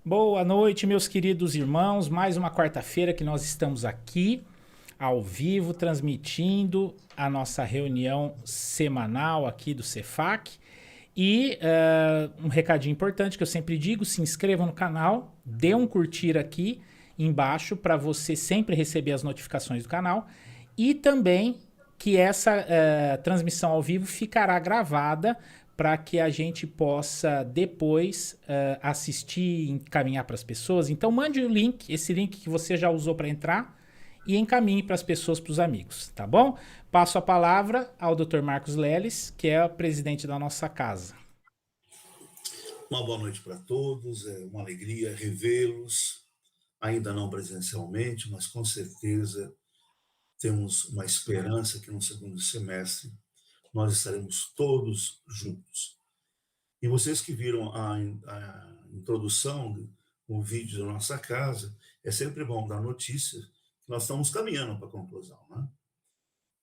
Boa noite, meus queridos irmãos. Mais uma quarta-feira que nós estamos aqui, ao vivo, transmitindo a nossa reunião semanal aqui do Cefac. E um recadinho importante que eu sempre digo: se inscreva no canal, dê um curtir aqui embaixo para você sempre receber as notificações do canal. E também que essa transmissão ao vivo ficará gravada para que a gente possa depois assistir e encaminhar para as pessoas. Então mande o link, esse link que você já usou para entrar, e encaminhe para as pessoas, para os amigos, tá bom? Passo a palavra ao Dr. Marcos Leles, que é o presidente da nossa casa. Uma boa noite para todos, é uma alegria revê-los, ainda não presencialmente, mas com certeza temos uma esperança que no segundo semestre nós estaremos todos juntos. E vocês que viram a introdução, o vídeo da nossa casa, é sempre bom dar notícia que nós estamos caminhando para a conclusão, né?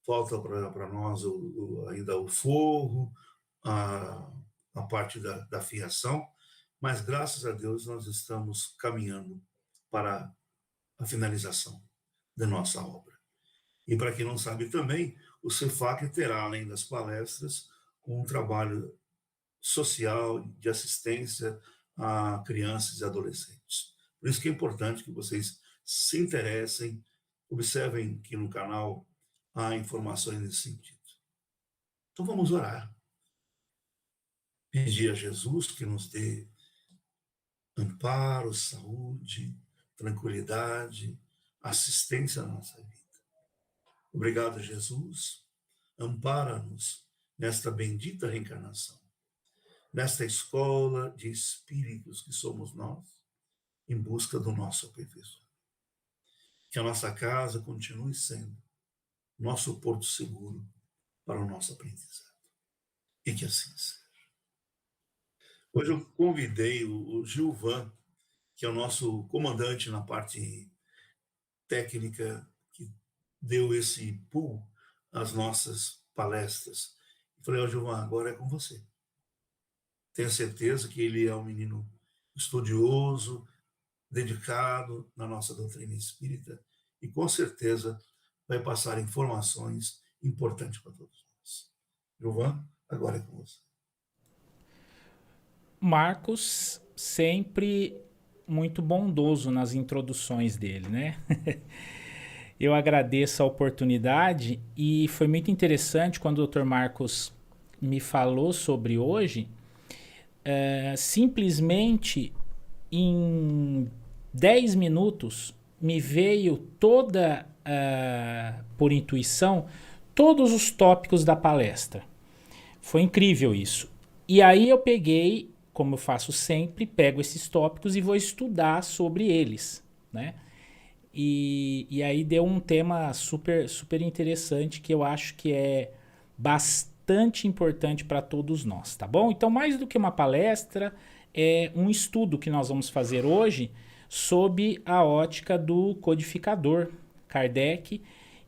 Falta para nós ainda o forro, a parte da fiação, mas graças a Deus nós estamos caminhando para a finalização da nossa obra. E para quem não sabe também, o Cefac terá, além das palestras, um trabalho social de assistência a crianças e adolescentes. Por isso que é importante que vocês se interessem, observem que no canal há informações nesse sentido. Então vamos orar. Pedir a Jesus que nos dê amparo, saúde, tranquilidade, assistência na nossa vida. Obrigado, Jesus. Ampara-nos nesta bendita reencarnação, nesta escola de espíritos que somos nós, em busca do nosso aperfeiçoamento. Que a nossa casa continue sendo nosso porto seguro para o nosso aprendizado. E que assim seja. Hoje eu convidei o Gilvan, que é o nosso comandante na parte técnica, que deu esse pull às nossas palestras. Falei, Gilvan, agora é com você. Tenho certeza que ele é um menino estudioso, dedicado na nossa doutrina espírita e com certeza vai passar informações importantes para todos nós. Gilvan, agora é com você. Marcos, sempre muito bondoso nas introduções dele, né? Eu agradeço a oportunidade e foi muito interessante quando o Dr. Marcos me falou sobre hoje. Simplesmente em 10 minutos me veio toda, por intuição, todos os tópicos da palestra. Foi incrível isso. E aí eu peguei, como eu faço sempre, pego esses tópicos e vou estudar sobre eles, né? E aí deu um tema super, super interessante que eu acho que é bastante importante para todos nós, tá bom? Então, mais do que uma palestra, é um estudo que nós vamos fazer hoje sob a ótica do codificador Kardec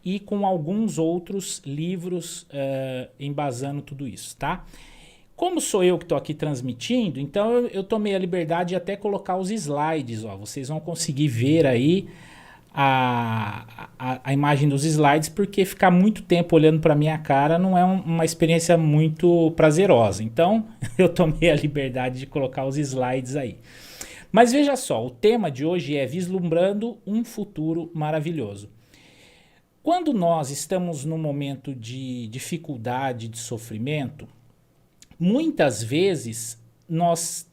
e com alguns outros livros embasando tudo isso, tá? Como sou eu que estou aqui transmitindo, então eu tomei a liberdade de até colocar os slides, ó. Vocês vão conseguir ver aí a imagem dos slides, porque ficar muito tempo olhando para minha cara não é uma experiência muito prazerosa. Então eu tomei a liberdade de colocar os slides aí. Mas veja só, o tema de hoje é vislumbrando um futuro maravilhoso. Quando nós estamos num momento de dificuldade, de sofrimento, muitas vezes nós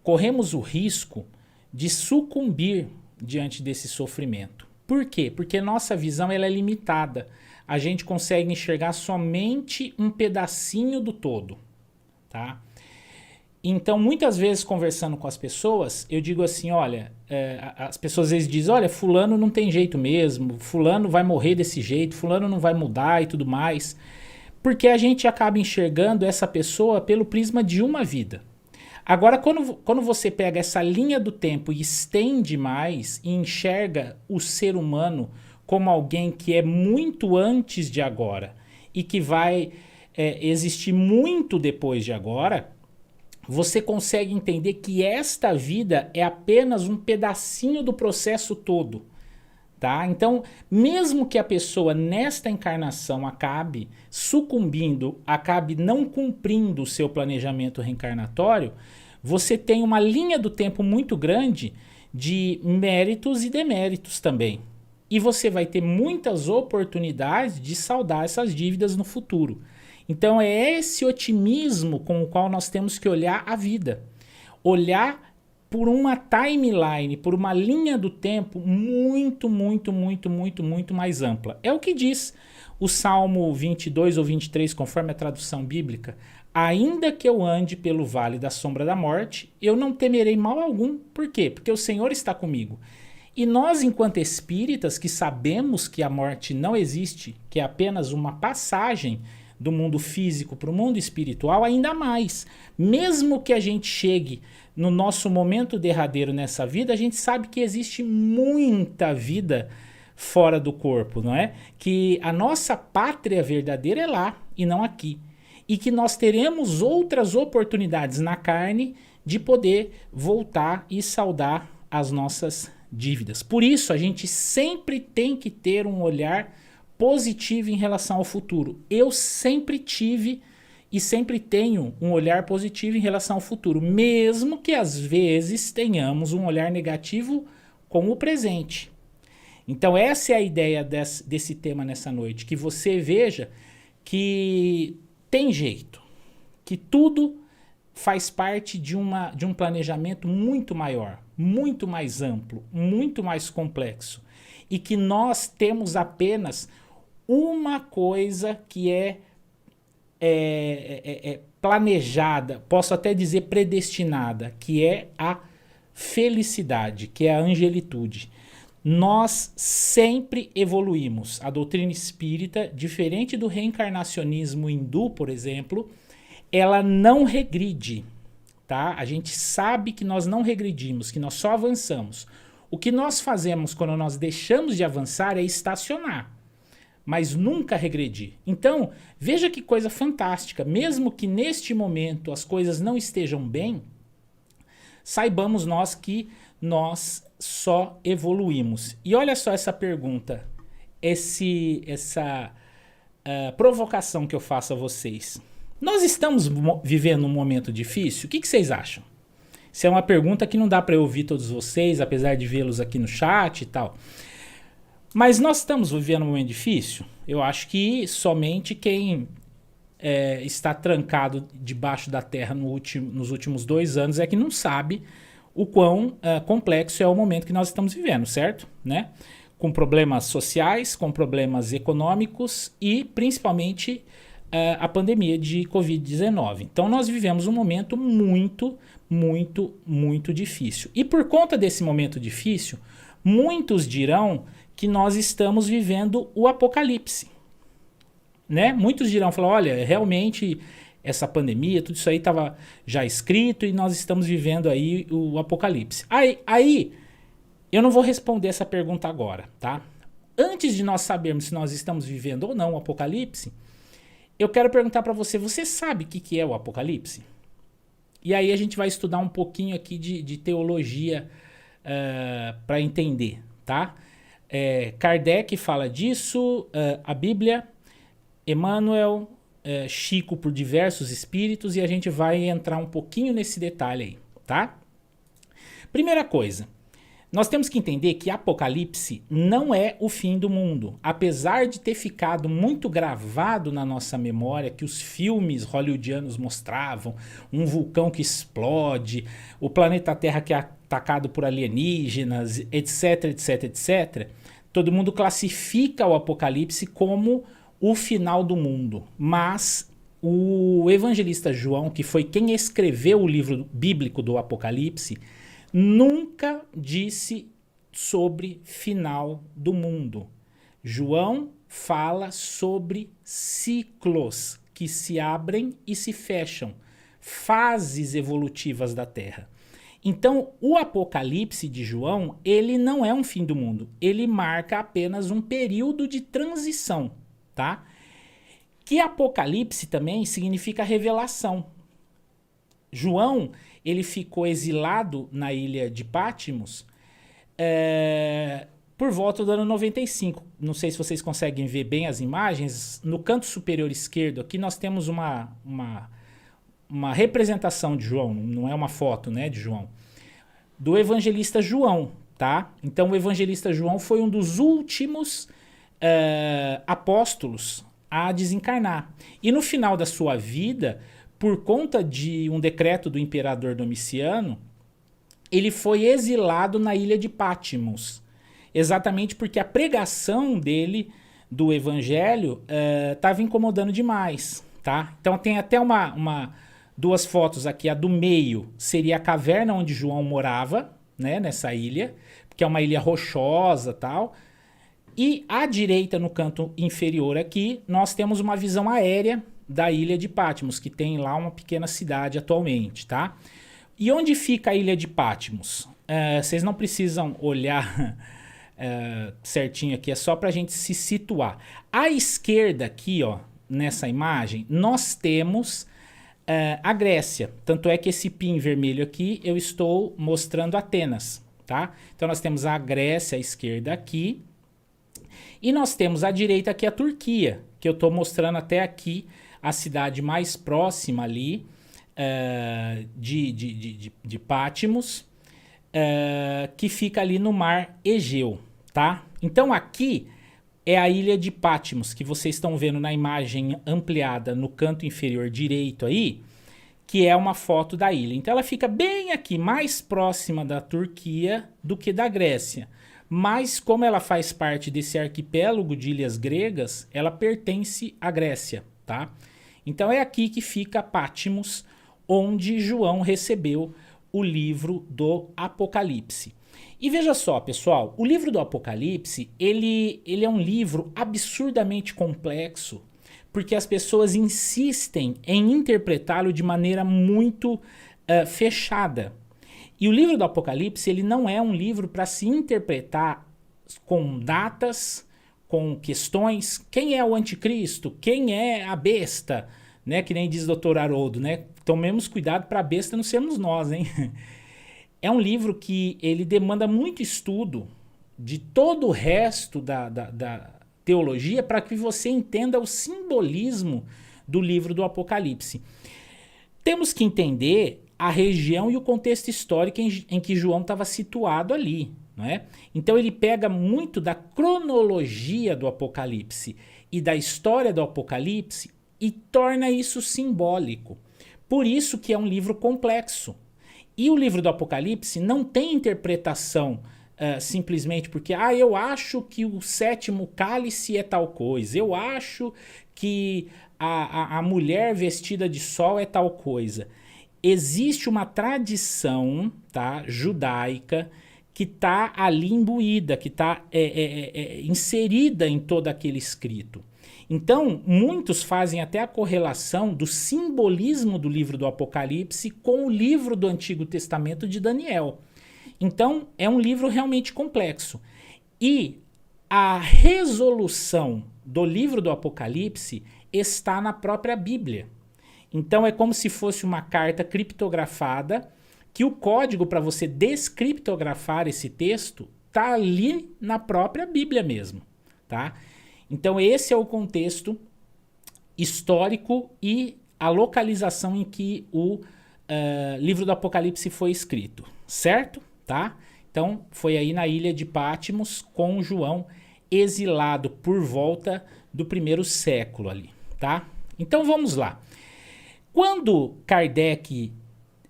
corremos o risco de sucumbir diante desse sofrimento. Por quê? Porque nossa visão ela é limitada. A gente consegue enxergar somente um pedacinho do todo, tá? Então, muitas vezes conversando com as pessoas, eu digo assim, olha, as pessoas às vezes dizem, olha, fulano não tem jeito mesmo, fulano vai morrer desse jeito, fulano não vai mudar e tudo mais. Porque a gente acaba enxergando essa pessoa pelo prisma de uma vida. Agora, quando você pega essa linha do tempo e estende mais e enxerga o ser humano como alguém que é muito antes de agora e que vai existir muito depois de agora, você consegue entender que esta vida é apenas um pedacinho do processo todo, tá? Então, mesmo que a pessoa nesta encarnação acabe sucumbindo, acabe não cumprindo o seu planejamento reencarnatório, você tem uma linha do tempo muito grande de méritos e deméritos também. E você vai ter muitas oportunidades de saldar essas dívidas no futuro. Então é esse otimismo com o qual nós temos que olhar a vida. Olhar por uma timeline, por uma linha do tempo muito, muito, muito, muito, muito mais ampla. É o que diz o Salmo 22 ou 23, conforme a tradução bíblica. Ainda que eu ande pelo vale da sombra da morte, eu não temerei mal algum. Por quê? Porque o Senhor está comigo. E nós, enquanto espíritas, que sabemos que a morte não existe, que é apenas uma passagem do mundo físico para o mundo espiritual, ainda mais. Mesmo que a gente chegue no nosso momento derradeiro nessa vida, a gente sabe que existe muita vida fora do corpo, não é? Que a nossa pátria verdadeira é lá e não aqui. E que nós teremos outras oportunidades na carne de poder voltar e saldar as nossas dívidas. Por isso, a gente sempre tem que ter um olhar positivo em relação ao futuro. Eu sempre tive e sempre tenho um olhar positivo em relação ao futuro, mesmo que às vezes tenhamos um olhar negativo com o presente. Então essa é a ideia desse tema nessa noite, que você veja que tem jeito, que tudo faz parte de um planejamento muito maior, muito mais amplo, muito mais complexo, e que nós temos apenas uma coisa que é planejada, posso até dizer predestinada, que é a felicidade, que é a angelitude. Nós sempre evoluímos. A doutrina espírita, diferente do reencarnacionismo hindu, por exemplo, ela não regride, tá? A gente sabe que nós não regredimos, que nós só avançamos. O que nós fazemos quando nós deixamos de avançar é estacionar, mas nunca regredir. Então, veja que coisa fantástica. Mesmo que neste momento as coisas não estejam bem, saibamos nós que nós só evoluímos. E olha só essa pergunta, essa provocação que eu faço a vocês. Nós estamos vivendo um momento difícil? O que vocês acham? Isso é uma pergunta que não dá para eu ouvir todos vocês, apesar de vê-los aqui no chat e tal. Mas nós estamos vivendo um momento difícil? Eu acho que somente quem está trancado debaixo da terra nos últimos 2 anos é que não sabe o quão complexo é o momento que nós estamos vivendo, certo? Né? Com problemas sociais, com problemas econômicos e principalmente a pandemia de Covid-19. Então nós vivemos um momento muito, muito, muito difícil. E por conta desse momento difícil, muitos dirão que nós estamos vivendo o apocalipse, né? Muitos dirão, olha, realmente essa pandemia, tudo isso aí estava já escrito e nós estamos vivendo aí o apocalipse. Aí eu não vou responder essa pergunta agora, tá? Antes de nós sabermos se nós estamos vivendo ou não o apocalipse, eu quero perguntar para você, você sabe o que é o apocalipse? E aí a gente vai estudar um pouquinho aqui de teologia para entender, tá? Kardec fala disso, a Bíblia, Emmanuel, Chico por diversos espíritos, e a gente vai entrar um pouquinho nesse detalhe aí, tá? Primeira coisa, nós temos que entender que Apocalipse não é o fim do mundo. Apesar de ter ficado muito gravado na nossa memória que os filmes hollywoodianos mostravam, um vulcão que explode, o planeta Terra que é atacado por alienígenas, etc, etc, etc, todo mundo classifica o Apocalipse como o final do mundo. Mas o evangelista João, que foi quem escreveu o livro bíblico do Apocalipse, nunca disse sobre final do mundo. João fala sobre ciclos que se abrem e se fecham, fases evolutivas da Terra. Então, o Apocalipse de João, ele não é um fim do mundo, ele marca apenas um período de transição, tá? Que Apocalipse também significa revelação. João, ele ficou exilado na ilha de Patmos por volta do ano 95. Não sei se vocês conseguem ver bem as imagens. No canto superior esquerdo aqui nós temos uma representação de João, não é uma foto, né, de João, do evangelista João, tá? Então o evangelista João foi um dos últimos apóstolos a desencarnar. E no final da sua vida, por conta de um decreto do imperador Domiciano, ele foi exilado na ilha de Patmos. Exatamente porque a pregação dele, do evangelho, estava incomodando demais, tá? Então tem até duas fotos aqui. A do meio seria a caverna onde João morava, né, nessa ilha, que é uma ilha rochosa e tal. E à direita, no canto inferior aqui, nós temos uma visão aérea da ilha de Patmos, que tem lá uma pequena cidade atualmente, tá? E onde fica a ilha de Patmos? Vocês não precisam olhar certinho aqui, é só pra gente se situar. À esquerda aqui, ó, nessa imagem, nós temos a Grécia. Tanto é que esse pin vermelho aqui, eu estou mostrando Atenas, tá? Então nós temos a Grécia à esquerda aqui, e nós temos à direita aqui a Turquia, que eu estou mostrando até aqui a cidade mais próxima ali de Patmos, que fica ali no mar Egeu, tá? Então aqui é a ilha de Patmos, que vocês estão vendo na imagem ampliada no canto inferior direito aí, que é uma foto da ilha. Então ela fica bem aqui, mais próxima da Turquia do que da Grécia. Mas como ela faz parte desse arquipélago de ilhas gregas, ela pertence à Grécia, tá? Então é aqui que fica Patmos, onde João recebeu o livro do Apocalipse. E veja só, pessoal, o livro do Apocalipse, ele é um livro absurdamente complexo, porque as pessoas insistem em interpretá-lo de maneira muito fechada. E o livro do Apocalipse, ele não é um livro para se interpretar com datas, com questões. Quem é o anticristo? Quem é a besta? Né? Que nem diz o Dr. Haroldo, né? Tomemos cuidado para a besta não sermos nós, hein? É um livro que ele demanda muito estudo de todo o resto da teologia para que você entenda o simbolismo do livro do Apocalipse. Temos que entender a região e o contexto histórico em que João estava situado ali, não é? Então ele pega muito da cronologia do Apocalipse e da história do Apocalipse e torna isso simbólico. Por isso que é um livro complexo. E o livro do Apocalipse não tem interpretação simplesmente porque eu acho que o sétimo cálice é tal coisa, eu acho que a mulher vestida de sol é tal coisa. Existe uma tradição, tá, judaica que está ali imbuída, que está inserida em todo aquele escrito. Então, muitos fazem até a correlação do simbolismo do livro do Apocalipse com o livro do Antigo Testamento de Daniel. Então, é um livro realmente complexo. E a resolução do livro do Apocalipse está na própria Bíblia. Então, é como se fosse uma carta criptografada, que o código para você descriptografar esse texto está ali na própria Bíblia mesmo, tá? Então esse é o contexto histórico e a localização em que o livro do Apocalipse foi escrito, certo? Tá? Então foi aí na ilha de Patmos com João exilado por volta do 1º século ali, tá? Então vamos lá. Quando Kardec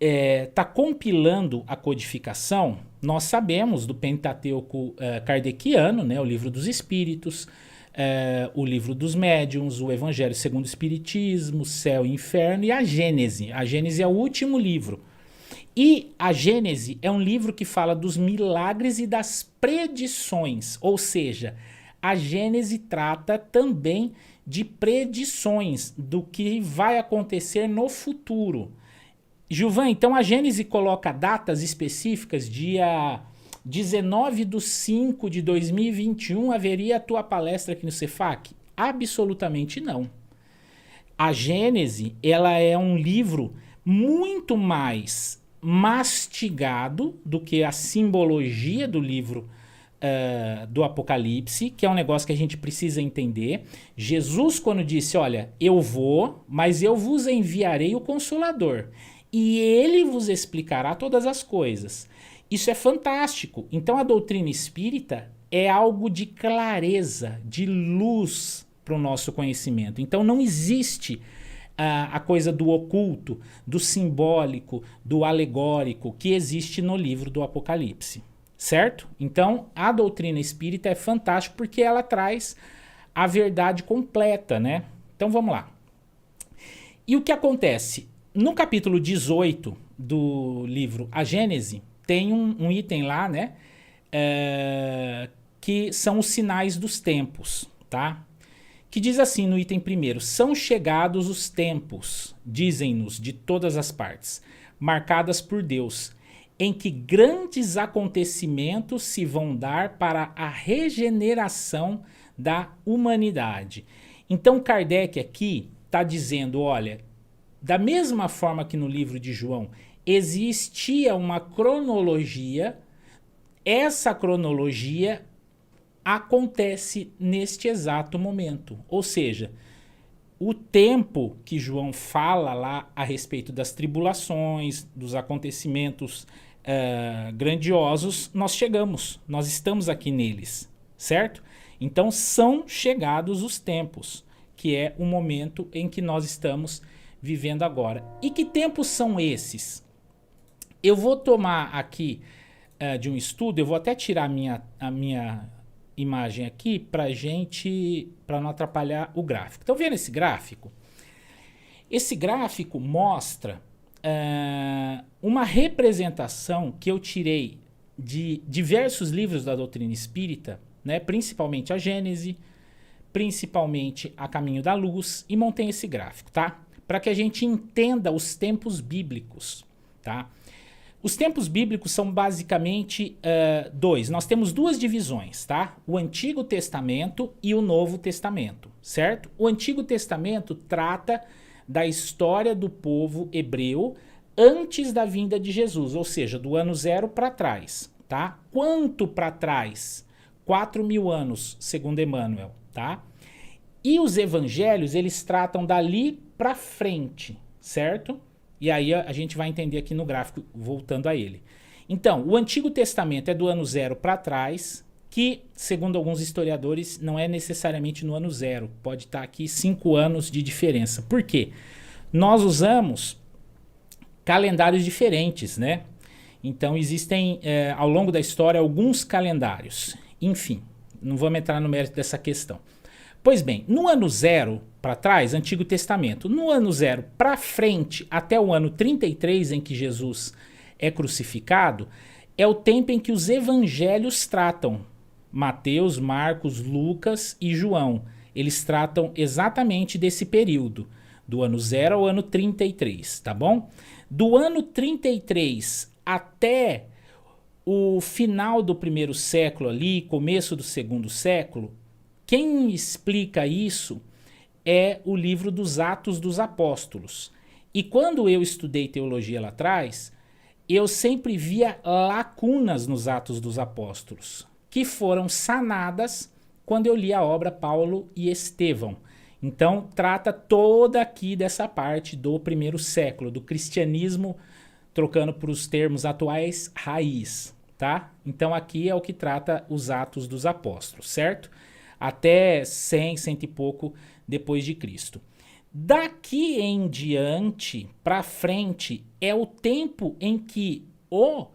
está compilando a codificação, nós sabemos do Pentateuco kardeciano, né, o Livro dos Espíritos, o Livro dos Médiuns, o Evangelho segundo o Espiritismo, Céu e Inferno e a Gênese. A Gênese é o último livro. E a Gênese é um livro que fala dos milagres e das predições, ou seja, a Gênese trata também de predições do que vai acontecer no futuro. Gilvan, então a Gênese coloca datas específicas, dia 19/5 de 2021 haveria a tua palestra aqui no Cefac? Absolutamente não. A Gênese, ela é um livro muito mais mastigado do que a simbologia do livro do Apocalipse, que é um negócio que a gente precisa entender. Jesus, quando disse, olha, eu vou, mas eu vos enviarei o Consolador, e ele vos explicará todas as coisas. Isso é fantástico. Então a doutrina espírita é algo de clareza, de luz para o nosso conhecimento. Então não existe a coisa do oculto, do simbólico, do alegórico que existe no livro do Apocalipse. Certo? Então, a doutrina espírita é fantástica porque ela traz a verdade completa, né? Então, vamos lá. E o que acontece? No capítulo 18 do livro A Gênese, tem um item lá, né? Que são os sinais dos tempos, tá? Que diz assim no item primeiro: são chegados os tempos, dizem-nos de todas as partes, marcadas por Deus, em que grandes acontecimentos se vão dar para a regeneração da humanidade. Então Kardec aqui está dizendo, olha, da mesma forma que no livro de João existia uma cronologia, essa cronologia acontece neste exato momento. Ou seja, o tempo que João fala lá a respeito das tribulações, dos acontecimentos grandiosos, nós chegamos, nós estamos aqui neles, certo? Então são chegados os tempos, que é o momento em que nós estamos vivendo agora. E que tempos são esses? Eu vou tomar aqui de um estudo, eu vou até tirar a minha imagem aqui para não atrapalhar o gráfico. Estão vendo esse gráfico? Esse gráfico mostra uma representação que eu tirei de diversos livros da doutrina espírita, né? Principalmente a Gênese, principalmente a Caminho da Luz, e montei esse gráfico, tá? Para que a gente entenda os tempos bíblicos, tá? Os tempos bíblicos são basicamente dois. Nós temos duas divisões, tá? O Antigo Testamento e o Novo Testamento, certo? O Antigo Testamento trata da história do povo hebreu antes da vinda de Jesus, ou seja, do ano 0 para trás, tá? Quanto para trás? 4.000 anos, segundo Emmanuel, tá? E os evangelhos, eles tratam dali para frente, certo? E aí a gente vai entender aqui no gráfico, voltando a ele. Então, o Antigo Testamento é do ano 0 para trás, que, segundo alguns historiadores, não é necessariamente no ano 0. Pode estar aqui 5 anos de diferença. Por quê? Nós usamos calendários diferentes, né? Então, existem, ao longo da história, alguns calendários. Enfim, não vamos entrar no mérito dessa questão. Pois bem, no ano 0 para trás, Antigo Testamento. No ano 0 para frente, até o ano 33, em que Jesus é crucificado, é o tempo em que os evangelhos tratam. Mateus, Marcos, Lucas e João. Eles tratam exatamente desse período, do ano 0 ao ano 33, tá bom? Do ano 33 até o final do primeiro século ali, começo do segundo século, quem explica isso é o livro dos Atos dos Apóstolos. E quando eu estudei teologia lá atrás, eu sempre via lacunas nos Atos dos Apóstolos, que foram sanadas quando eu li a obra Paulo e Estevão. Então, trata toda aqui dessa parte do primeiro século, do cristianismo, trocando para os termos atuais, raiz, tá? Então, aqui é o que trata os Atos dos Apóstolos, certo? Até 100, 100 e pouco depois de Cristo. Daqui em diante, para frente, é o tempo em que o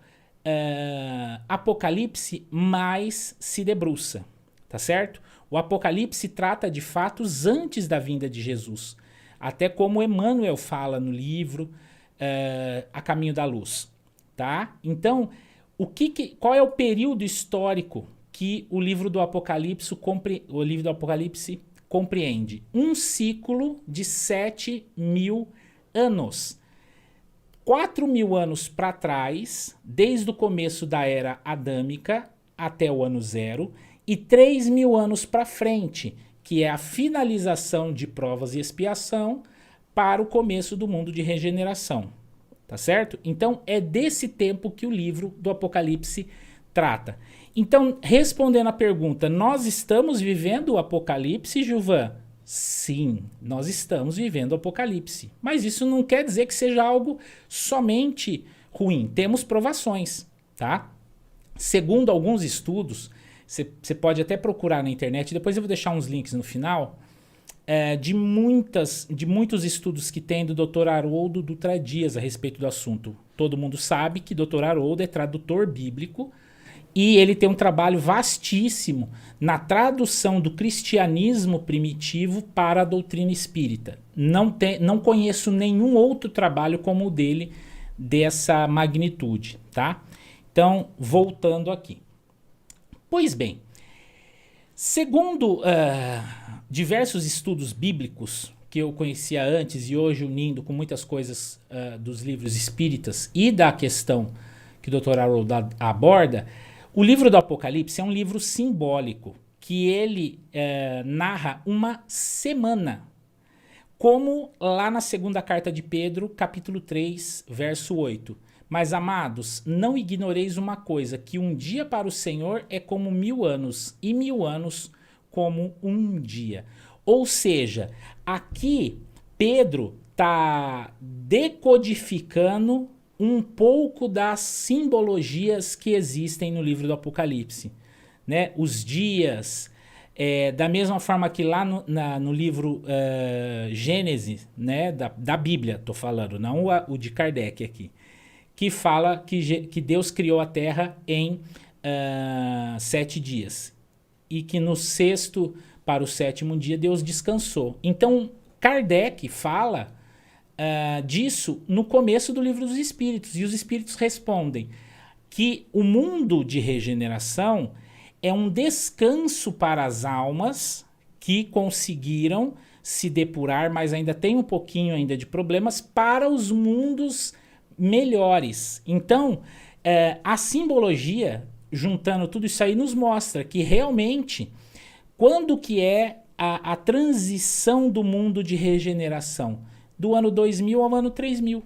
Apocalipse mais se debruça, tá certo? O Apocalipse trata de fatos antes da vinda de Jesus, até como Emmanuel fala no livro A Caminho da Luz, tá? Então, qual é o período histórico que o livro do Apocalipse compreende? Um ciclo de 7.000 anos. 4.000 anos para trás, desde o começo da era adâmica até o ano 0, e 3.000 anos para frente, que é a finalização de provas e expiação para o começo do mundo de regeneração, tá certo? Então é desse tempo que o livro do Apocalipse trata. Então, respondendo à pergunta, nós estamos vivendo o Apocalipse, Gilvan? Sim, nós estamos vivendo o Apocalipse. Mas isso não quer dizer que seja algo somente ruim. Temos provações, tá? Segundo alguns estudos, você pode até procurar na internet, depois eu vou deixar uns links no final, de muitos estudos que tem do Dr. Haroldo Dutra Dias a respeito do assunto. Todo mundo sabe que Dr. Haroldo é tradutor bíblico e ele tem um trabalho vastíssimo na tradução do cristianismo primitivo para a doutrina espírita. Não conheço nenhum outro trabalho como o dele dessa magnitude, tá? Então, voltando aqui. Pois bem, segundo diversos estudos bíblicos que eu conhecia antes e hoje unindo com muitas coisas dos livros espíritas e da questão que o Dr. Haroldo aborda, o livro do Apocalipse é um livro simbólico que ele narra uma semana, como lá na segunda carta de Pedro, capítulo 3, verso 8. Mas, amados, não ignoreis uma coisa, que um dia para o Senhor é como 1000 anos, e 1000 anos como um dia. Ou seja, aqui Pedro está decodificando um pouco das simbologias que existem no livro do Apocalipse, né? Os dias, da mesma forma que lá no livro Gênesis, né? da Bíblia, estou falando, não o de Kardec aqui, que fala que Deus criou a Terra em 7 dias e que no 6º para o 7º dia Deus descansou. Então Kardec fala disso no começo do livro dos Espíritos, e os Espíritos respondem que o mundo de regeneração é um descanso para as almas que conseguiram se depurar, mas ainda tem um pouquinho ainda de problemas, para os mundos melhores. Então, a simbologia, juntando tudo isso aí, nos mostra que realmente, quando que é a transição do mundo de regeneração? Do ano 2000 ao ano 3000.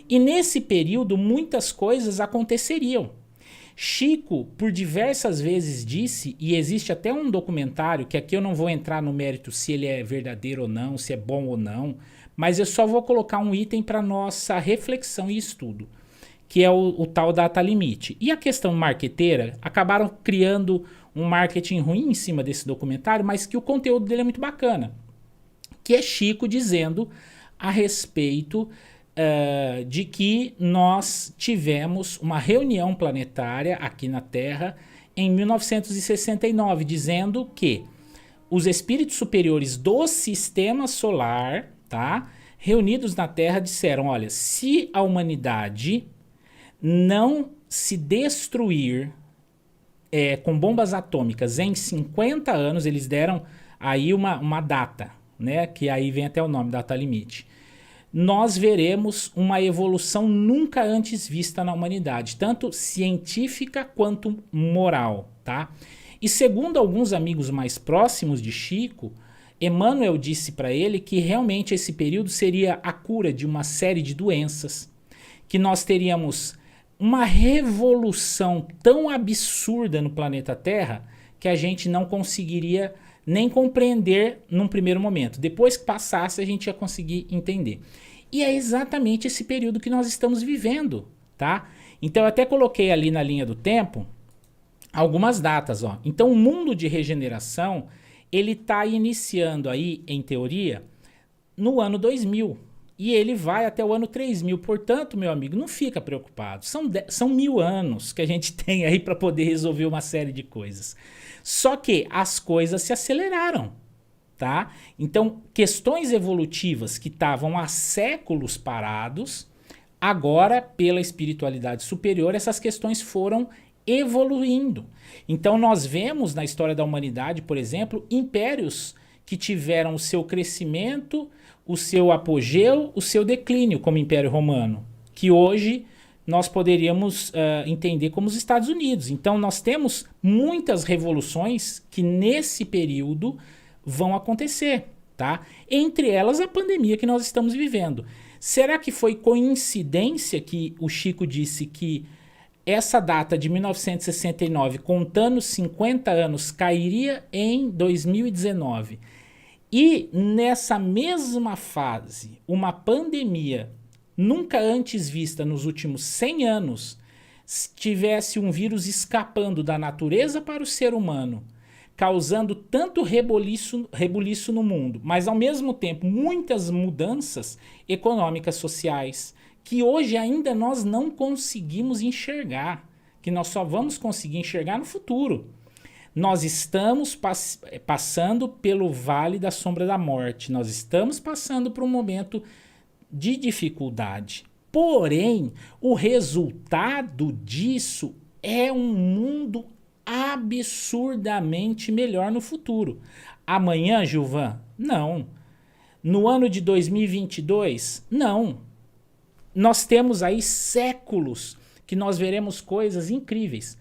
E nesse período, muitas coisas aconteceriam. Chico, por diversas vezes disse, e existe até um documentário, que aqui eu não vou entrar no mérito se ele é verdadeiro ou não, se é bom ou não, mas eu só vou colocar um item para nossa reflexão e estudo, que é o tal data limite. E a questão marqueteira, acabaram criando um marketing ruim em cima desse documentário, mas que o conteúdo dele é muito bacana, que é Chico dizendo a respeito de que nós tivemos uma reunião planetária aqui na Terra em 1969, dizendo que os espíritos superiores do sistema solar, tá, reunidos na Terra, disseram, olha, se a humanidade não se destruir com bombas atômicas em 50 anos, eles deram aí uma data, né, que aí vem até o nome, data limite, nós veremos uma evolução nunca antes vista na humanidade, tanto científica quanto moral, tá? E segundo alguns amigos mais próximos de Chico, Emmanuel disse para ele que realmente esse período seria a cura de uma série de doenças, que nós teríamos uma revolução tão absurda no planeta Terra que a gente não conseguiria nem compreender num primeiro momento. Depois que passasse, a gente ia conseguir entender. E é exatamente esse período que nós estamos vivendo, tá? Então eu até coloquei ali na linha do tempo algumas datas, ó. Então o mundo de regeneração, ele está iniciando aí, em teoria, no ano 2000. E ele vai até o ano 3000. Portanto, meu amigo, não fica preocupado. São 1000 anos que a gente tem aí para poder resolver uma série de coisas. Só que as coisas se aceleraram, tá? Então, questões evolutivas que estavam há séculos parados, agora, pela espiritualidade superior, essas questões foram evoluindo. Então, nós vemos na história da humanidade, por exemplo, impérios que tiveram o seu crescimento, o seu apogeu, o seu declínio, como o Império Romano, que hoje nós poderíamos entender como os Estados Unidos. Então nós temos muitas revoluções que nesse período vão acontecer, tá? Entre elas a pandemia que nós estamos vivendo. Será que foi coincidência que o Chico disse que essa data de 1969, contando 50 anos, cairia em 2019? E nessa mesma fase, uma pandemia nunca antes vista nos últimos 100 anos, tivesse um vírus escapando da natureza para o ser humano, causando tanto rebuliço no mundo, mas ao mesmo tempo muitas mudanças econômicas, sociais, que hoje ainda nós não conseguimos enxergar, que nós só vamos conseguir enxergar no futuro. Nós estamos passando pelo vale da sombra da morte, nós estamos passando por um momento de dificuldade. Porém, o resultado disso é um mundo absurdamente melhor no futuro. Amanhã, Gilvan? Não. No ano de 2022? Não. Nós temos aí séculos que nós veremos coisas incríveis.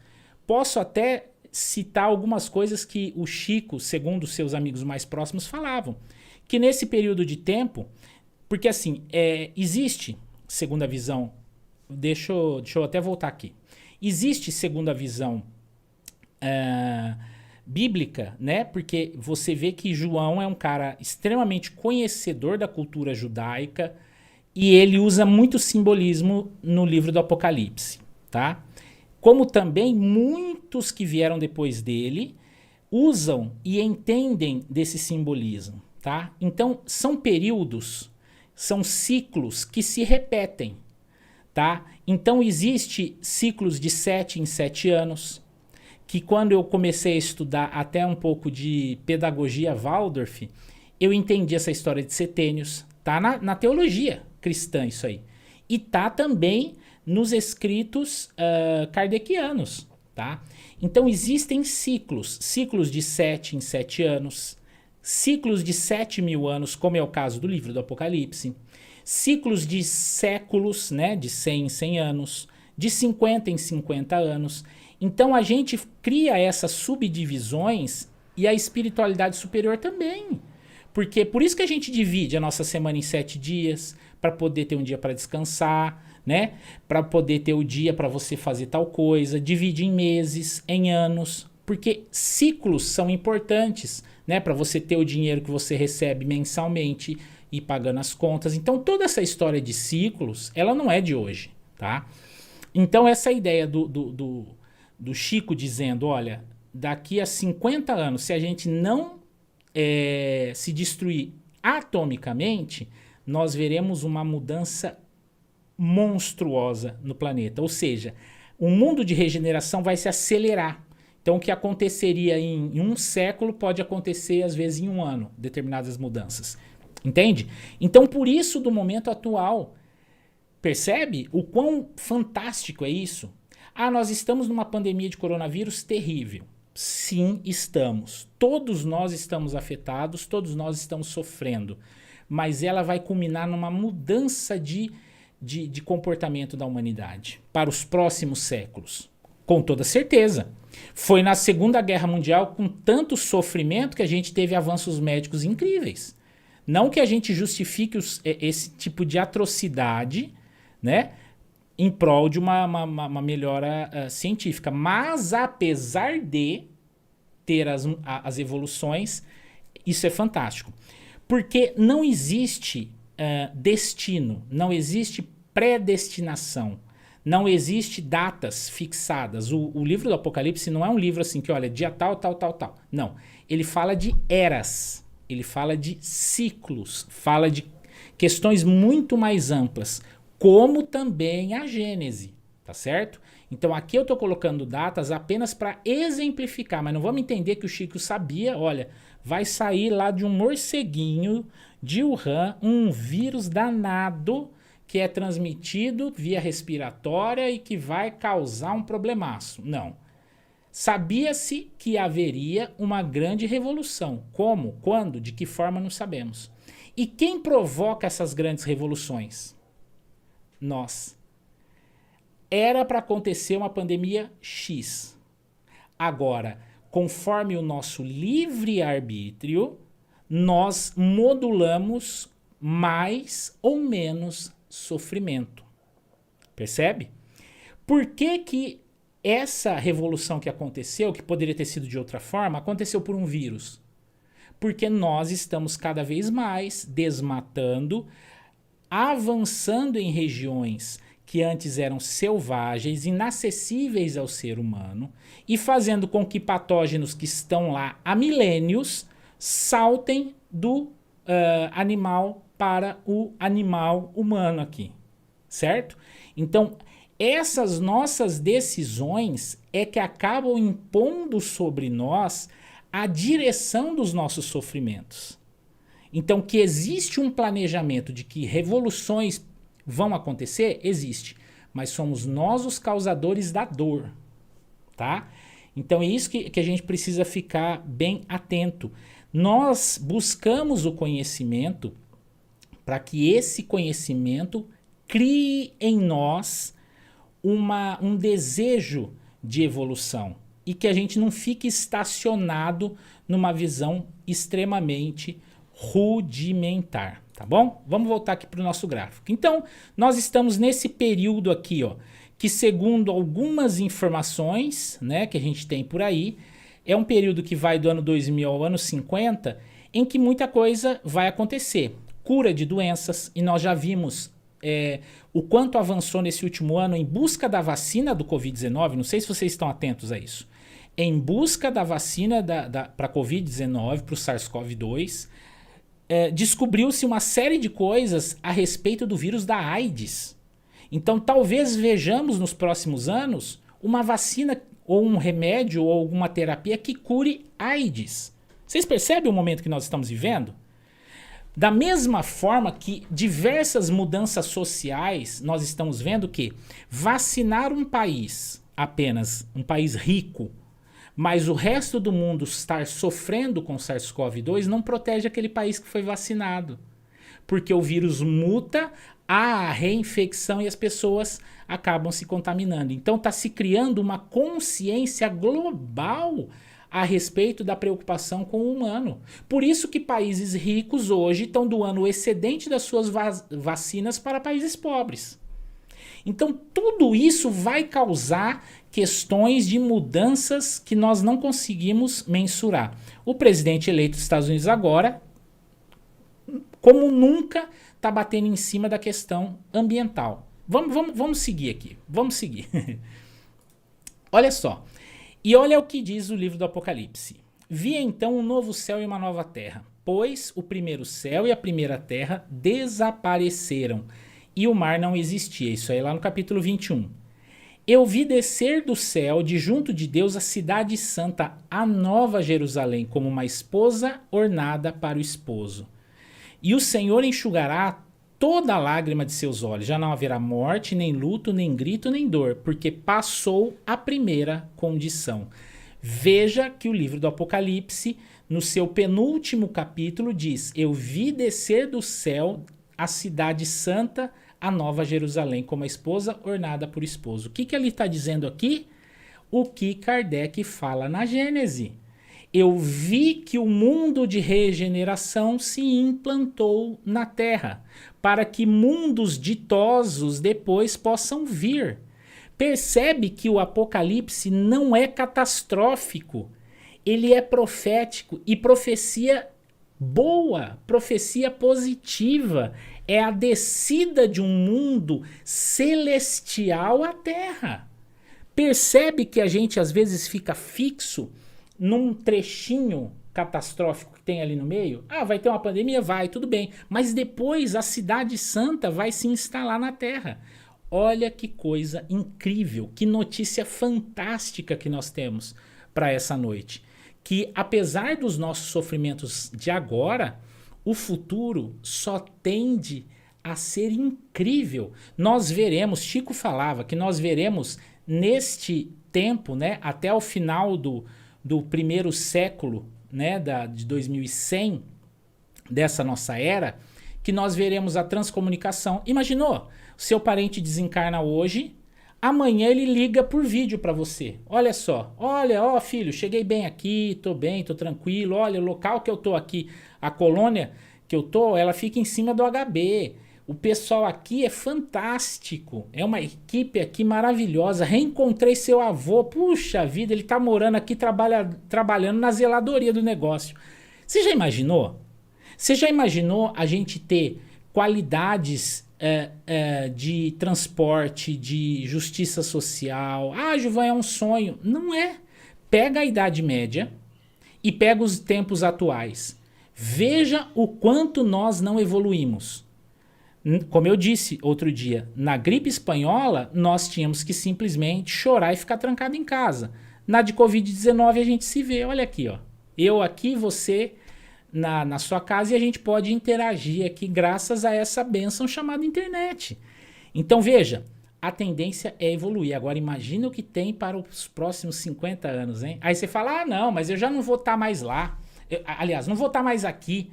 Posso até citar algumas coisas que o Chico, segundo seus amigos mais próximos, falavam. Que nesse período de tempo, porque assim, existe, segundo a visão, deixa eu até voltar aqui. Existe, segundo a visão bíblica, né? Porque você vê que João é um cara extremamente conhecedor da cultura judaica e ele usa muito simbolismo no livro do Apocalipse, tá? Como também muitos que vieram depois dele usam e entendem desse simbolismo, tá? Então, são períodos, são ciclos que se repetem, tá? Então, existe ciclos de 7 em 7 anos, que quando eu comecei a estudar até um pouco de pedagogia Waldorf, eu entendi essa história de setênios. Tá na teologia cristã isso aí. E tá também nos escritos kardecianos, tá? Então existem ciclos de 7 em 7 anos, ciclos de 7.000 anos, como é o caso do livro do Apocalipse, ciclos de séculos, né, de 100 em 100 anos, de 50 em 50 anos. Então a gente cria essas subdivisões e a espiritualidade superior também. Porque por isso que a gente divide a nossa semana em 7 dias, para poder ter um dia para descansar, né? Para poder ter o dia para você fazer tal coisa, divide em meses, em anos, porque ciclos são importantes, né? Para você ter o dinheiro que você recebe mensalmente e pagando as contas. Então toda essa história de ciclos, ela não é de hoje, tá? Então essa ideia do Chico dizendo, olha, daqui a 50 anos, se a gente não se destruir atomicamente, nós veremos uma mudança monstruosa no planeta. Ou seja, o mundo de regeneração vai se acelerar. Então, o que aconteceria em um século pode acontecer, às vezes, em um ano, determinadas mudanças. Entende? Então, por isso, do momento atual, percebe o quão fantástico é isso? Ah, nós estamos numa pandemia de coronavírus terrível. Sim, estamos. Todos nós estamos afetados, todos nós estamos sofrendo. Mas ela vai culminar numa mudança de comportamento da humanidade para os próximos séculos. Com toda certeza. Foi na Segunda Guerra Mundial, com tanto sofrimento, que a gente teve avanços médicos incríveis. Não que a gente justifique esse tipo de atrocidade, né, em prol de uma melhora científica. Mas, apesar de ter as evoluções, isso é fantástico. Porque não existe destino, não existe predestinação, não existe datas fixadas. O livro do Apocalipse não é um livro assim que, olha, dia tal, tal, tal, tal. Não. Ele fala de eras, ele fala de ciclos, fala de questões muito mais amplas, como também a Gênese, tá certo? Então aqui eu estou colocando datas apenas para exemplificar, mas não vamos entender que o Chico sabia, olha, vai sair lá de um morceguinho de Wuhan um vírus danado que é transmitido via respiratória e que vai causar um problemaço. Não. Sabia-se que haveria uma grande revolução. Como? Quando? De que forma? Não sabemos. E quem provoca essas grandes revoluções? Nós. Era para acontecer uma pandemia X. Agora, conforme o nosso livre-arbítrio, nós modulamos mais ou menos sofrimento. Percebe? Por que que essa revolução que aconteceu, que poderia ter sido de outra forma, aconteceu por um vírus? Porque nós estamos cada vez mais desmatando, avançando em regiões que antes eram selvagens, inacessíveis ao ser humano, e fazendo com que patógenos que estão lá há milênios saltem do animal para o animal humano aqui, certo? Então, essas nossas decisões é que acabam impondo sobre nós a direção dos nossos sofrimentos. Então, que existe um planejamento de que revoluções vão acontecer, existe. Mas somos nós os causadores da dor, tá? Então é isso que a gente precisa ficar bem atento. Nós buscamos o conhecimento para que esse conhecimento crie em nós um desejo de evolução e que a gente não fique estacionado numa visão extremamente rudimentar, tá bom? Vamos voltar aqui para o nosso gráfico. Então, nós estamos nesse período aqui, ó, que segundo algumas informações, né, que a gente tem por aí, é um período que vai do ano 2000 ao ano 50, em que muita coisa vai acontecer. Cura de doenças, e nós já vimos o quanto avançou nesse último ano em busca da vacina do Covid-19, não sei se vocês estão atentos a isso, em busca da vacina para a Covid-19, para o SARS-CoV-2, descobriu-se uma série de coisas a respeito do vírus da AIDS. Então talvez vejamos nos próximos anos uma vacina ou um remédio ou alguma terapia que cure AIDS. Vocês percebem o momento que nós estamos vivendo? Da mesma forma que diversas mudanças sociais, nós estamos vendo que vacinar um país, apenas um país rico, mas o resto do mundo estar sofrendo com SARS-CoV-2 não protege aquele país que foi vacinado. Porque o vírus muta, há a reinfecção e as pessoas acabam se contaminando. Então está se criando uma consciência global a respeito da preocupação com o humano. Por isso que países ricos hoje estão doando o excedente das suas vacinas para países pobres. Então tudo isso vai causar questões de mudanças que nós não conseguimos mensurar. O presidente eleito dos Estados Unidos agora, como nunca, está batendo em cima da questão ambiental. Vamos seguir aqui. Vamos seguir. Olha só. E olha o que diz o livro do Apocalipse. Vi então um novo céu e uma nova terra, pois o primeiro céu e a primeira terra desapareceram, e o mar não existia. Isso aí lá no capítulo 21. Eu vi descer do céu, de junto de Deus, a cidade santa, a nova Jerusalém, como uma esposa ornada para o esposo. E o Senhor enxugará toda a lágrima de seus olhos. Já não haverá morte, nem luto, nem grito, nem dor, porque passou a primeira condição. Veja que o livro do Apocalipse, no seu penúltimo capítulo, diz: eu vi descer do céu a cidade santa, a nova Jerusalém, como a esposa ornada por esposo. O que ele está dizendo aqui? O que Kardec fala na Gênese. Eu vi que o mundo de regeneração se implantou na Terra, para que mundos ditosos depois possam vir. Percebe que o Apocalipse não é catastrófico, ele é profético e profecia boa, profecia positiva. É a descida de um mundo celestial à Terra. Percebe que a gente às vezes fica fixo num trechinho catastrófico que tem ali no meio? Ah, vai ter uma pandemia? Vai, tudo bem. Mas depois a cidade santa vai se instalar na Terra. Olha que coisa incrível, que notícia fantástica que nós temos para essa noite. Que apesar dos nossos sofrimentos de agora, o futuro só tende a ser incrível. Nós veremos, Chico falava que nós veremos neste tempo, né, até o final do primeiro século, né, de 2100, dessa nossa era, que nós veremos a transcomunicação. Imaginou? Seu parente desencarna hoje, amanhã ele liga por vídeo para você. Olha só, olha, ó filho, cheguei bem aqui, tô bem, tô tranquilo, olha o local que eu tô aqui, a colônia que eu tô, ela fica em cima do HB. O pessoal aqui é fantástico. É uma equipe aqui maravilhosa. Reencontrei seu avô. Puxa vida, ele tá morando aqui, trabalhando na zeladoria do negócio. Você já imaginou? Você já imaginou a gente ter qualidades de transporte, de justiça social? Ah, Gilvan, é um sonho. Não é. Pega a Idade Média e pega os tempos atuais. Veja o quanto nós não evoluímos. Como eu disse outro dia, na gripe espanhola, nós tínhamos que simplesmente chorar e ficar trancado em casa. Na de Covid-19 a gente se vê, olha aqui, ó. Eu aqui, você na sua casa, e a gente pode interagir aqui graças a essa bênção chamada internet. Então veja, a tendência é evoluir. Agora imagina o que tem para os próximos 50 anos, hein? Aí você fala, ah não, mas eu já não vou estar mais lá. Aliás, não vou estar mais aqui.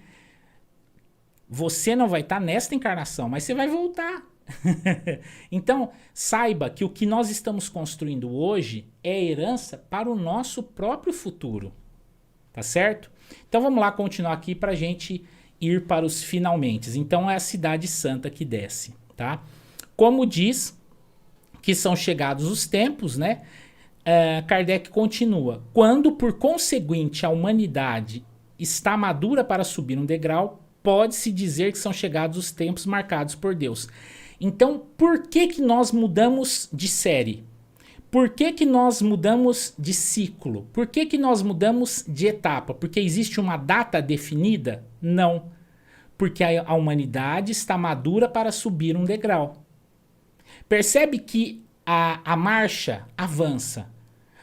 Você não vai estar nesta encarnação, mas você vai voltar. Então, saiba que o que nós estamos construindo hoje é herança para o nosso próprio futuro. Tá certo? Então vamos lá continuar aqui para a gente ir para os finalmente. Então é a Cidade Santa que desce, tá? Como diz que são chegados os tempos, né? Kardec continua. Quando, por conseguinte, a humanidade está madura para subir um degrau, pode-se dizer que são chegados os tempos marcados por Deus. Então, por que que nós mudamos de série? Por que que nós mudamos de ciclo? Por que que nós mudamos de etapa? Porque existe uma data definida? Não. Porque a humanidade está madura para subir um degrau. Percebe que a marcha avança,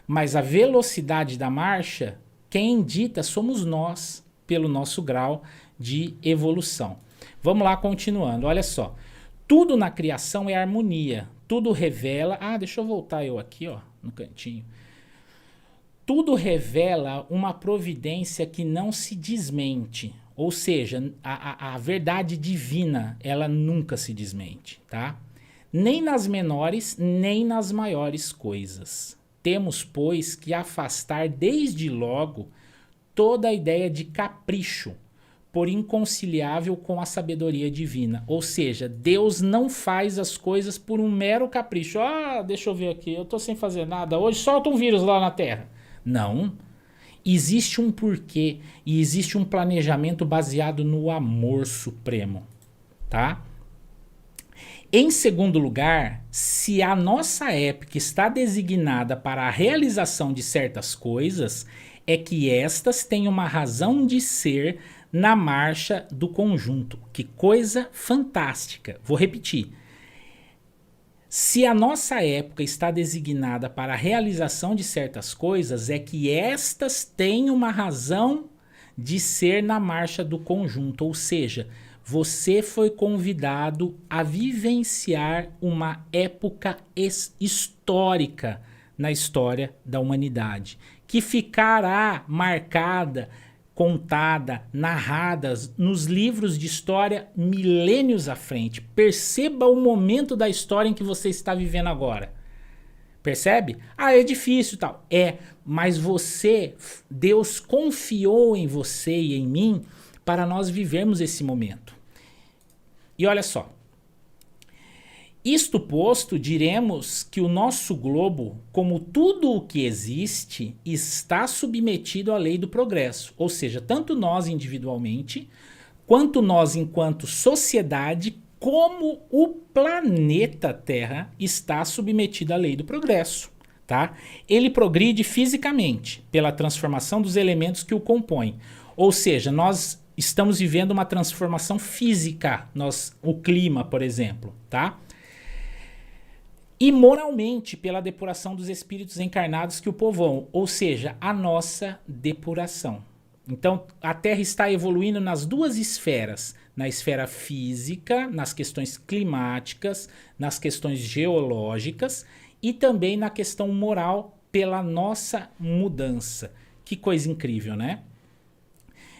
mas a velocidade da marcha, quem dita somos nós, pelo nosso grau de evolução. Vamos lá, continuando. Olha só. Tudo na criação é harmonia. Tudo revela... Ah, deixa eu voltar eu aqui, ó, no cantinho. Tudo revela uma providência que não se desmente. Ou seja, a verdade divina, ela nunca se desmente, tá? Nem nas menores, nem nas maiores coisas. Temos, pois, que afastar desde logo toda a ideia de capricho, por inconciliável com a sabedoria divina. Ou seja, Deus não faz as coisas por um mero capricho. Ah, deixa eu ver aqui, eu tô sem fazer nada, hoje solta um vírus lá na Terra. Não. Existe um porquê e existe um planejamento baseado no amor supremo, tá? Em segundo lugar, se a nossa época está designada para a realização de certas coisas, é que estas têm uma razão de ser na marcha do conjunto. Que coisa fantástica. Vou repetir. Se a nossa época está designada para a realização de certas coisas, é que estas têm uma razão de ser na marcha do conjunto. Ou seja, você foi convidado a vivenciar uma época histórica na história da humanidade, que ficará marcada, contada, narrada nos livros de história milênios à frente. Perceba o momento da história em que você está vivendo agora. Percebe? Ah, é difícil e tal. É, mas Deus confiou em você e em mim para nós vivermos esse momento. E olha só. Isto posto, diremos que o nosso globo, como tudo o que existe, está submetido à lei do progresso. Ou seja, tanto nós individualmente, quanto nós enquanto sociedade, como o planeta Terra está submetido à lei do progresso. Tá? Ele progride fisicamente, pela transformação dos elementos que o compõem. Ou seja, nós estamos vivendo uma transformação física, o clima, por exemplo, tá? E moralmente, pela depuração dos espíritos encarnados que o povoam, ou seja, a nossa depuração. Então, a Terra está evoluindo nas duas esferas, na esfera física, nas questões climáticas, nas questões geológicas e também na questão moral pela nossa mudança. Que coisa incrível, né?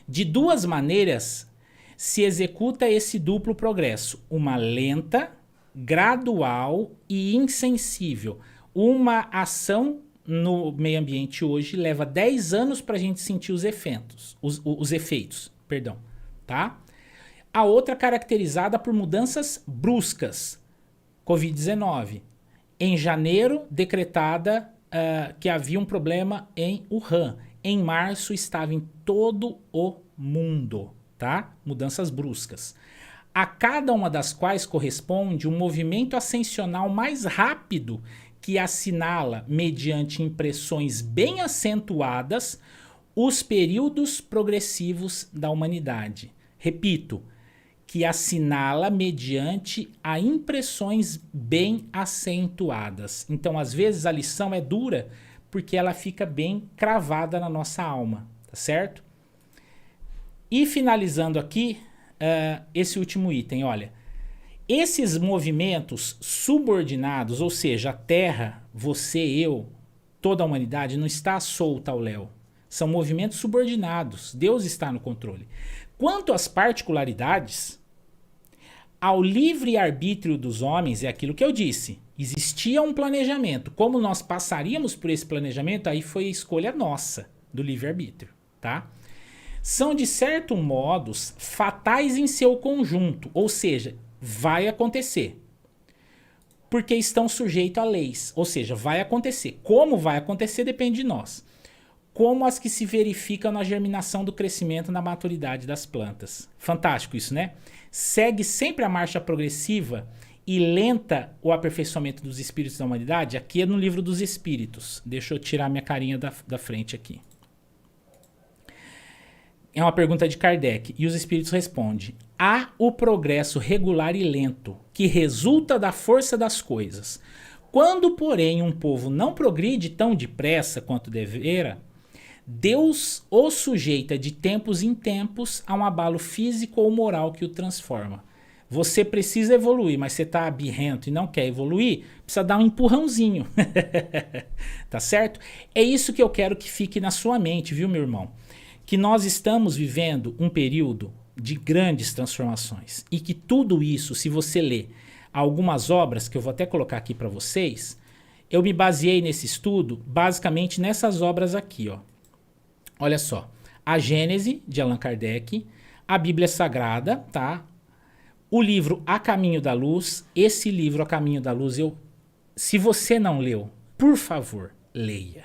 De duas maneiras se executa esse duplo progresso, uma lenta, gradual e insensível. Uma ação no meio ambiente hoje leva 10 anos para a gente sentir os efeitos, tá? A outra caracterizada por mudanças bruscas, Covid-19. Em janeiro, decretada que havia um problema em Wuhan. Em março, estava em todo o mundo, tá? Mudanças bruscas. A cada uma das quais corresponde um movimento ascensional mais rápido que assinala, mediante impressões bem acentuadas, os períodos progressivos da humanidade. Repito, que assinala mediante a impressões bem acentuadas. Então, às vezes, a lição é dura porque ela fica bem cravada na nossa alma, tá certo? E finalizando aqui, esse último item, olha. Esses movimentos subordinados, ou seja, a Terra, você, eu, toda a humanidade, não está solta ao léu. São movimentos subordinados. Deus está no controle. Quanto às particularidades, ao livre arbítrio dos homens, é aquilo que eu disse. Existia um planejamento. Como nós passaríamos por esse planejamento, aí foi a escolha nossa do livre arbítrio, tá? São de certo modos fatais em seu conjunto, ou seja, vai acontecer. Porque estão sujeitos a leis, ou seja, vai acontecer. Como vai acontecer depende de nós. Como as que se verificam na germinação do crescimento na maturidade das plantas. Fantástico isso, né? Segue sempre a marcha progressiva e lenta o aperfeiçoamento dos espíritos da humanidade. Aqui é no livro dos espíritos. Deixa eu tirar minha carinha da frente aqui. É uma pergunta de Kardec e os espíritos respondem: há o progresso regular e lento que resulta da força das coisas. Quando, porém, um povo não progride tão depressa quanto devera, Deus o sujeita de tempos em tempos a um abalo físico ou moral que o transforma. Você precisa evoluir, mas você está birrento e não quer evoluir, precisa dar um empurrãozinho. Tá certo? É isso que eu quero que fique na sua mente, viu, meu irmão? Que nós estamos vivendo um período de grandes transformações e que tudo isso, se você ler algumas obras, que eu vou até colocar aqui para vocês, eu me baseei nesse estudo basicamente nessas obras aqui, ó. Olha só, a Gênese, de Allan Kardec, a Bíblia Sagrada, tá? O livro A Caminho da Luz, esse livro A Caminho da Luz, se você não leu, por favor, leia.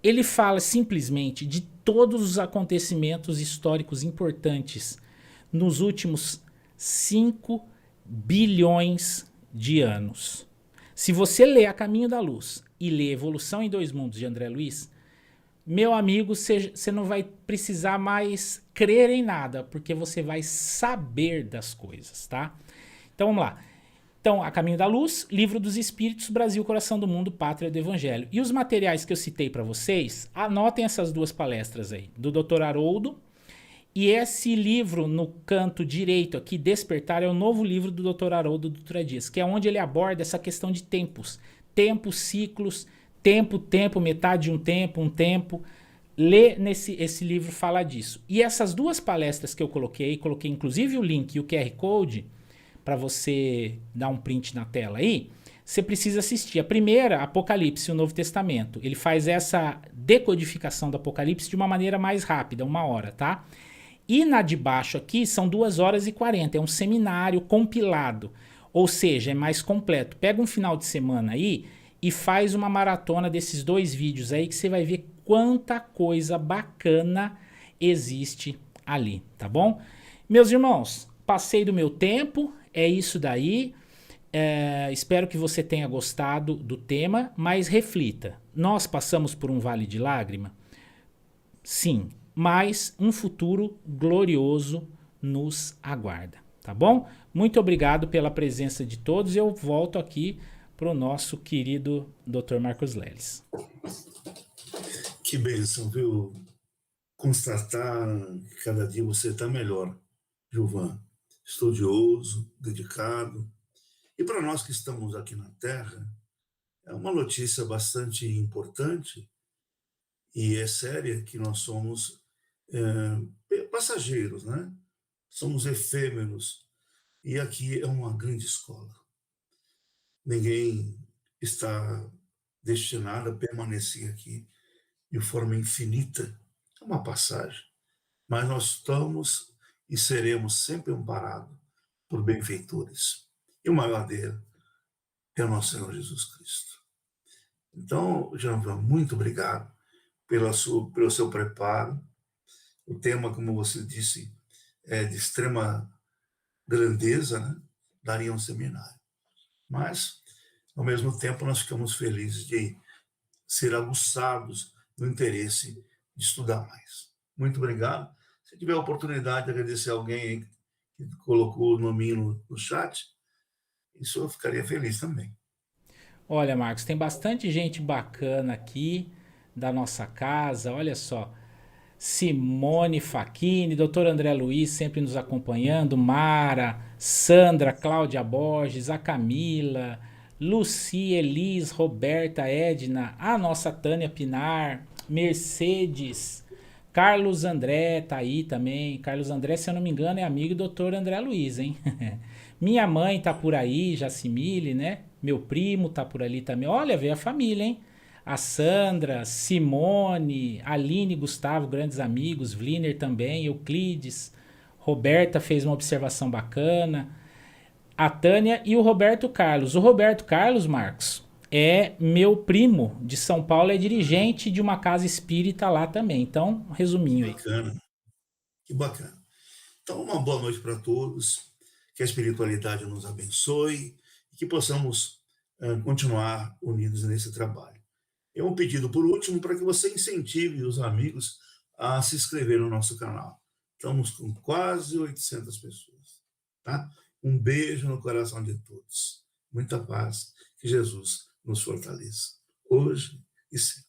Ele fala simplesmente de todos os acontecimentos históricos importantes nos últimos 5 bilhões de anos. Se você ler A Caminho da Luz e ler Evolução em Dois Mundos, de André Luiz, meu amigo, você não vai precisar mais crer em nada, porque você vai saber das coisas, tá? Então vamos lá. Então, A Caminho da Luz, Livro dos Espíritos, Brasil, Coração do Mundo, Pátria do Evangelho. E os materiais que eu citei para vocês, anotem essas duas palestras aí, do Dr. Haroldo. E esse livro no canto direito aqui, Despertar, é o novo livro do Dr. Haroldo Dutra Dias, que é onde ele aborda essa questão de tempos. Tempos, ciclos, tempo, metade de um tempo. Esse livro fala disso. E essas duas palestras que eu coloquei inclusive o link e o QR Code, para você dar um print na tela aí, você precisa assistir. A primeira, Apocalipse, o Novo Testamento. Ele faz essa decodificação do Apocalipse de uma maneira mais rápida, 1 hora, tá? E na de baixo aqui são 2 horas e 40. É um seminário compilado. Ou seja, é mais completo. Pega um final de semana aí e faz uma maratona desses 2 vídeos aí que você vai ver quanta coisa bacana existe ali, tá bom? Meus irmãos, passei do meu tempo, é isso daí. Espero que você tenha gostado do tema, mas reflita. Nós passamos por um vale de lágrima? Sim, mas um futuro glorioso nos aguarda, tá bom? Muito obrigado pela presença de todos. Eu volto aqui para o nosso querido Dr. Marcos Leles. Que bênção, viu? Constatar que cada dia você está melhor, Gilvan. Estudioso, dedicado. E para nós que estamos aqui na Terra, é uma notícia bastante importante e é séria que nós somos passageiros, né? Somos efêmeros. E aqui é uma grande escola. Ninguém está destinado a permanecer aqui de forma infinita. É uma passagem. Mas nós estamos e seremos sempre amparados por benfeitores. E o maior dele é o nosso Senhor Jesus Cristo. Então, Jean-Van, muito obrigado pelo seu preparo. O tema, como você disse, é de extrema grandeza, né? Daria um seminário. Mas, ao mesmo tempo, nós ficamos felizes de ser aguçados no interesse de estudar mais. Muito obrigado. Se tiver a oportunidade de agradecer alguém que colocou o nominho no chat, isso eu ficaria feliz também. Olha, Marcos, tem bastante gente bacana aqui da nossa casa. Olha só. Simone Facchini, doutor André Luiz sempre nos acompanhando, Mara, Sandra, Cláudia Borges, a Camila, Luci, Elis, Roberta, Edna, a nossa Tânia Pinar, Mercedes, Carlos André tá aí também. Carlos André, se eu não me engano, é amigo do doutor André Luiz, hein? Minha mãe tá por aí, Jacimile, né? Meu primo tá por ali também. Olha, veio a família, hein? A Sandra, Simone, Aline, Gustavo, grandes amigos, Vliner também, Euclides, Roberta fez uma observação bacana, a Tânia e o Roberto Carlos. O Roberto Carlos, Marcos, é meu primo de São Paulo, é dirigente de uma casa espírita lá também. Então, um Que resuminho aí. bacana, que bacana. Então, uma boa noite para todos, que a espiritualidade nos abençoe e que possamos continuar unidos nesse trabalho. É um pedido, por último, para que você incentive os amigos a se inscrever no nosso canal. Estamos com quase 800 pessoas. Tá? Um beijo no coração de todos. Muita paz. Que Jesus nos fortaleça, hoje e sempre.